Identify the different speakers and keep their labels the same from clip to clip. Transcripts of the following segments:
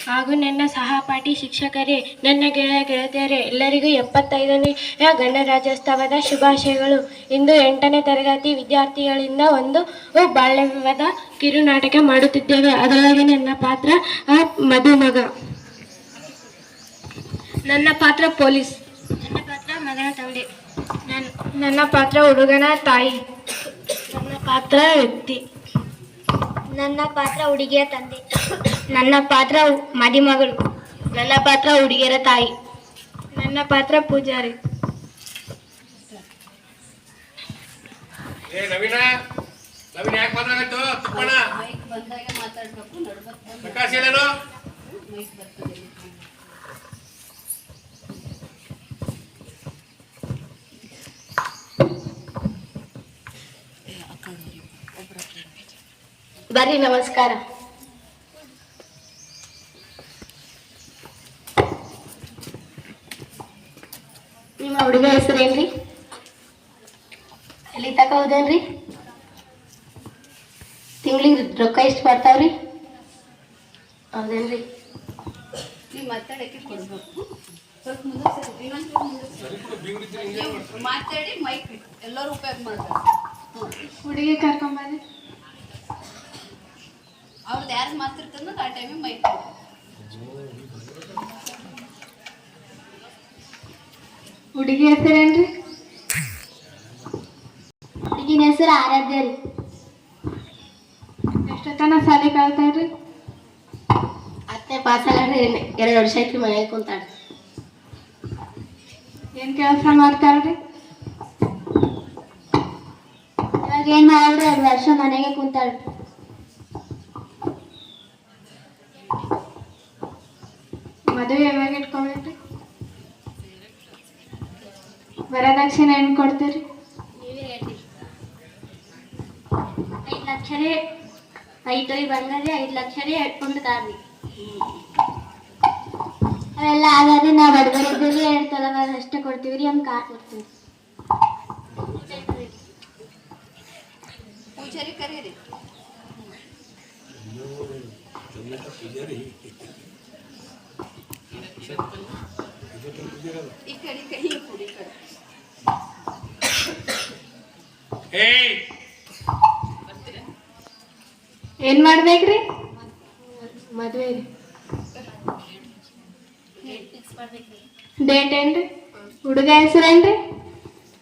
Speaker 1: ಹಾಗೂ ನನ್ನ ಸಹಪಾಠಿ ಶಿಕ್ಷಕರೇ, ನನ್ನ ಗೆಳೆಯ ಗೆಳತಿಯರೇ, ಎಲ್ಲರಿಗೂ 75ನೇ ಗಣರಾಜ್ಯೋತ್ಸವದ ಶುಭಾಶಯಗಳು. ಇಂದು 8ನೇ ತರಗತಿ ವಿದ್ಯಾರ್ಥಿಗಳಿಂದ ಒಂದು ಬಾಲ್ಯವಿವಾದ ಕಿರುನಾಟಕ ಮಾಡುತ್ತಿದ್ದೇವೆ. ಅದರೊಳಗೆ ನನ್ನ ಪಾತ್ರ ಮದುಮಗ, ನನ್ನ ಪಾತ್ರ ಪೊಲೀಸ್, ನನ್ನ ಪಾತ್ರ ಮಗನ ತಂದೆ, ನನ್ನ ಪಾತ್ರ ಹುಡುಗನ ತಾಯಿ, ನನ್ನ ಪಾತ್ರ ವ್ಯಕ್ತಿ, ನನ್ನ ಪಾತ್ರ ಹುಡುಗಿಯ ತಂದೆ, ನನ್ನ ಪಾತ್ರ ಮದುಮಗಳು, ನನ್ನ ಪಾತ್ರ ಹುಡುಗಿಯರ ತಾಯಿ, ನನ್ನ ಪಾತ್ರ ಪೂಜಾರಿ. ಬರ್ರಿ, ನಮಸ್ಕಾರ. ನಿಮ್ಮ ಹುಡುಗ ಹೆಸರೇನ್ರಿ? ಎಲ್ಲಿ ತಕ ಹೋದೇನ್ರಿ? ತಿಂಗಳಿಗೆ ರೊಕ್ಕ ಎಷ್ಟು ಬರ್ತಾವ್ರಿ? ಹೌದೇನ್ರಿ? ನೀವು ಮಾತಾಡಕ್ಕೆ ಕೊಡ್ಬೇಕು. ಮಾತಾಡಿ ಮೈಕ್ ಎಲ್ಲರೂ ಉಪಯೋಗ ಮಾಡ್ತಾರೆ. ಹುಡುಗಿ ಕರ್ಕೊಂಬನ್ನಿ. ಅವ್ರದ್ದು ಯಾರು ಮಾತಾಡ್ತಾರೋ ಆ ಟೈಮಿಗೆ ಮೈಕ್. ಹುಡುಗಿ ಹೆಸರೇನ್ರಿ? ಹುಡುಗಿನ ಹೆಸರು ಆರಾಧ್ಯ ರೀ. ಎಷ್ಟೊತ್ತನ ಶಾಲೆ ಕಳ್ತಾ ಇರ್ರಿ? 10ನೇ ಪಾಸ್ ಆಗ್ರಿ. 2 ವರ್ಷ ಐತ್ರಿ ಮನೆಗೆ ಕುಂತಾಡ್ರಿ. ಏನ್ ಕೆಲಸ ಮಾಡ್ತಾಳ್ರಿ? ಇವಾಗ ಏನ್ ಮಾಡ್ರಿ, 2 ವರ್ಷ ಮನೆಗೆ ಕುಂತಾಳ್ರಿ. ಮದುವೆ ಯಾವಾಗ ಇಟ್ಕೊಂಡ್ರಿ? ವರದಕ್ಷಿಣೆ ಏನು ಕೊಡ್ತೀರಿ? 5 ಲಕ್ಷ ರೀ. 5 ತೊಲಿ ಬಂಗಾರಿ, 5 ಲಕ್ಷ ರೀ. ಇಟ್ಕೊಂಡು ತಾರ್ರಿ. ಅವೆಲ್ಲ ಆಗಾದ್ರೆ ನಾವು ಬಡಬರಿದ್ದೀವಿ. 2 ತೊಲ ಅಷ್ಟೇ ಕೊಡ್ತೀವಿ ರೀ. ಒಂದು ಕಾರ್ ಕೊಡ್ತೀವಿ. ಪೂಜಾರಿ ಕರೀರಿ. ಏನ್ ಮಾಡ್ಬೇಕ್ರಿ? ಮದ್ವೆ ಡೇಟ್ ಏನ್ರಿ? ಹುಡುಗ ಹೆಸರೇನ್ರಿ?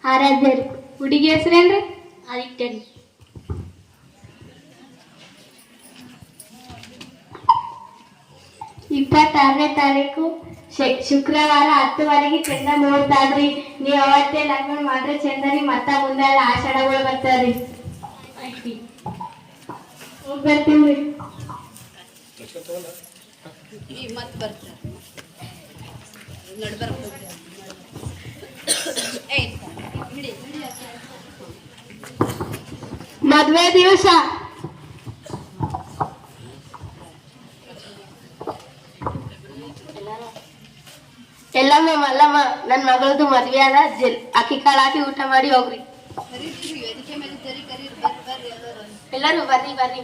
Speaker 1: ಆರಾಧ್ಯ ರೀ. ಹುಡುಗಿ ಹೆಸರೇನ್ರಿ? ಆದಿತ್ಯ ರೀ. ಇಪ್ಪತ್ತಾರನೇ ತಾರೀಕು ಶುಕ್ರವಾರ 10 ಚಂದ ಮುಹೂರ್ತಾದ್ರಿ. ನೀವು ಅವತ್ತೇ ಲಗ್ನ ಮಾಡ್ರೆ ಚಂದರಿ. ಮತ್ತ ಮುಂದೆ ಆಷಾಢಗಳು ಬರ್ತಾರ್ರಿ. ಹೋಗಿ ಬರ್ತೀವಿ. ಮತ್ ಬರ್ತಾರೆ ಮದ್ವೆ ದಿವಸ ಎಲ್ಲಮ್ಮ ಮಲ್ಲಮ್ಮ ನನ್ನ ಮಗಳದು ಮದ್ವೆ ಅದ. ಅಕ್ಕಿ ಕಾಳು ಹಾಕಿ ಊಟ ಮಾಡಿ ಹೋಗ್ರಿ. ಎಲ್ಲರೂ ಬರ್ರಿ ಬರ್ರಿ.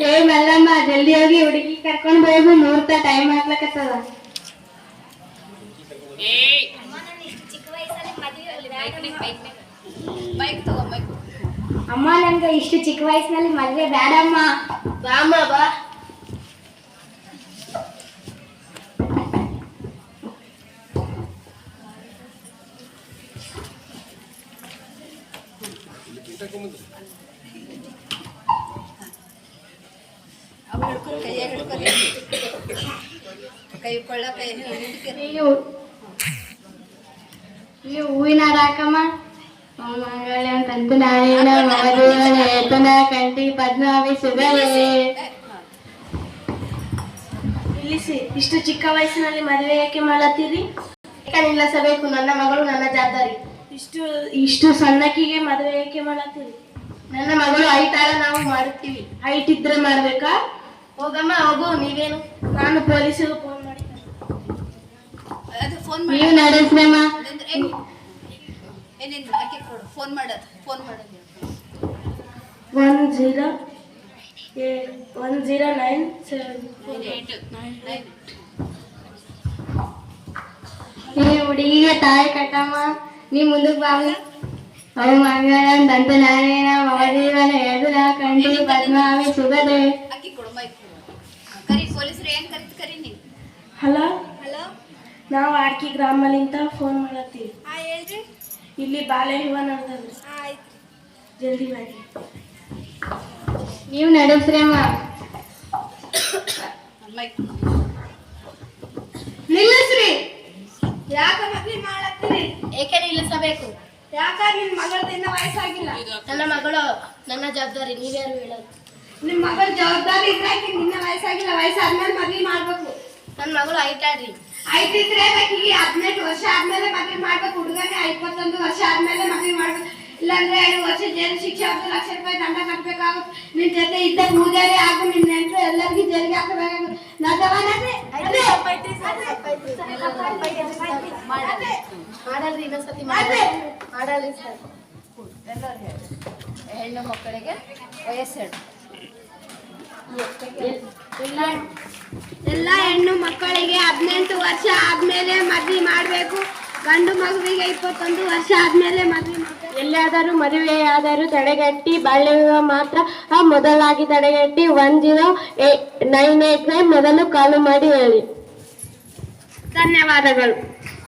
Speaker 1: ಏ ಮಲ್ಲಮ್ಮ, ಜಲ್ದಿ ಹೋಗಿ ಹುಡುಗಿ ಕರ್ಕೊಂಡು ಹೋಗು. ಮುಹೂರ್ತ ಟೈಮ್ ಆಗ್ಲಕತ್ತದ. ಅಮ್ಮ, ನನ್ಗೆ ಇಷ್ಟು ಚಿಕ್ಕ ವಯಸ್ಸಿನಲ್ಲಿ ಮದ್ವೆ ಬೇಡಮ್ಮ. ಬಾಮ್ಮ ಬಾ. ಹೂವಿನ ಹಾಕಮ್ಮ. ಕಂಟಿ ಪದ್ಮಾವಿ ಸುಗವೇ. ನಿಲ್ಲಿಸಿ. ಇಷ್ಟು ಚಿಕ್ಕ ವಯಸ್ಸಿನಲ್ಲಿ ಮದುವೆ ಯಾಕೆ ಮಾಡತ್ತೀರಿ? ನಿಲ್ಲಿಸಬೇಕು. ನನ್ನ ಮಗಳು ನನ್ನ ಜವಾಬ್ದಾರಿ. ಇಷ್ಟು ಸಣ್ಣಕ್ಕಿಗೆ ಮದುವೆ ಯಾಕೆ ಮಾಡತ್ತೀರಿ? ನನ್ನ ಮಗಳು ಐತಾಳ, ನಾವು ಮಾಡ್ತೀವಿ.
Speaker 2: ಹೈಟ್ ಇದ್ರೆ ಮಾಡ್ಬೇಕಾ?
Speaker 1: ಹೋಗಮ್ಮ ಹೋಗು, ನೀವೇನು?
Speaker 2: ನಾನು ಪೊಲೀಸರು ಫೋನ್ ಮಾಡಿ.
Speaker 3: ಅದು ಫೋನ್
Speaker 1: ನೀವು ನಡೆಸ್ರಮ್ಮ.
Speaker 3: ಏನೇನು ಆಕೆ ಕೊಡು, ಫೋನ್ ಮಾಡೋದು
Speaker 2: 1097.
Speaker 1: ನೀ ಹುಡುಗಿಗೆ ತಾಯಿ ಕಟ್ಟಮ್ಮ, ನೀ ಮುಂದಕ್ಕೆ ಬಾವು. ಅವು ಮಂಗಳ ದಂತ ನಾರಾಯಣ ಮಗದೇವನ ಎದುರ ಕಂಡು ಪದ್ಮಾವಿ ಸುಗದೆ.
Speaker 3: ಆಕೆ ಕೊಡು, ಮೈಕ್ ಕರಿ. ಪೊಲೀಸರು ಏನ್ ಕರೀತು ಕರಿ ನೀನು.
Speaker 2: ಹಲೋ,
Speaker 3: ಹಲೋ,
Speaker 2: ನಾವು ಆಡ್ಕಿ ಗ್ರಾಮಲಿಂದ ಫೋನ್ ಮಾಡತ್ತೀವಿ.
Speaker 3: ಹೇಳ್ರಿ.
Speaker 2: ಇಲ್ಲಿ ಬಾಲ್ಯ ವಿವಾಹ ನಡೆದದ್ರಿ,
Speaker 3: ಆಯ್ತು,
Speaker 2: ಜಲ್ದಿ ಮಾಡಿ.
Speaker 1: ನೀವು ನಡೆಸ್ರಮ್ಮ.
Speaker 3: ಮೈಕ್
Speaker 2: ನಿಲ್ಲಿಸ್ರಿ. ಯಾಕ ಮದ್ವೆ ಮಾಡತ್ತೀರಿ?
Speaker 1: ಏಕೆ ನಿಲ್ಲಿಸಬೇಕು?
Speaker 2: ಯಾಕ ನಿಮ್ ಮಗಳದಿಂದ ವಯಸ್ಸಾಗಿಲ್ಲ?
Speaker 1: ನನ್ನ ಮಗಳು ನನ್ನ ಜವಾಬ್ದಾರಿ, ನೀವ್ಯಾರು ಹೇಳೋದು?
Speaker 2: ನಿಮ್ ಮಗಳ ಜವಾಬ್ದಾರಿ ಇದ್ರೆ ನಿನ್ನ ವಯಸ್ಸಾಗಿಲ್ಲ, ವಯಸ್ಸಾದ್ಮೇಲೆ ಮದ್ವೆ ಮಾಡ್ಬೇಕು.
Speaker 1: ನನ್ನ ಮಗಳು ಐತಾಡ್ರಿ.
Speaker 2: ಆಯ್ತಿದ್ರೆ ಆಕಿಗೆ 18 ವರ್ಷ ಆದ್ಮೇಲೆ ಮದ್ವೆ ಮಾಡ್ಬೇಕು. ಹುಡುಗನೇ 21 ವರ್ಷ ಆದ್ಮೇಲೆ ಮದ್ವೆ ಮಾಡ್ಬೇಕು. ಇಲ್ಲಾಂದ್ರೆ 2 ವರ್ಷ ಜೈಲು ಶಿಕ್ಷೆ, 10 ಲಕ್ಷ ರೂಪಾಯಿ ದಂಡ ಕಟ್ಬೇಕಾಗುತ್ತೆ. ನಿನ್ ಜೊತೆ ಇದ್ದ ಪೂಜಾರಿ ಹಾಗೂ ನಿನ್ನ ನೆಂಟರು ಎಲ್ಲರಿಗೂ ಜೈಲಿಗೆ ಹಾಕಬೇಕಾಗುತ್ತೆ.
Speaker 1: ಮಾಡಲ್ರಿ, ಇನ್ನೊಂದ್ಸತಿ ಮಾಡಲ್ರಿ ಸರ್.
Speaker 3: ಹೆಣ್ಣು ಮಕ್ಕಳಿಗೆ ವಯಸ್ಸು
Speaker 2: ಎಲ್ಲ ಹೆಣ್ಣು ಮಕ್ಕಳಿಗೆ 18 ವರ್ಷ ಆದ್ಮೇಲೆ ಮದ್ವೆ ಮಾಡ್ಬೇಕು. ಗಂಡು ಮಗುವಿಗೆ 21 ವರ್ಷ ಆದ್ಮೇಲೆ ಮದ್ವೆ ಮಾಡ್ಬೇಕು.
Speaker 1: ಎಲ್ಲಾದರೂ ಮದುವೆಯಾದರೂ ತಡೆಗಟ್ಟಿ ಬಾಲ್ಯ ವಿವಾಹ ಮಾತ್ರ ಮೊದಲಾಗಿ ತಡೆಗಟ್ಟಿ 1098 ಮೊದಲು ಕಾಲು ಮಾಡಿ ಹೇಳಿ.
Speaker 2: ಧನ್ಯವಾದಗಳು.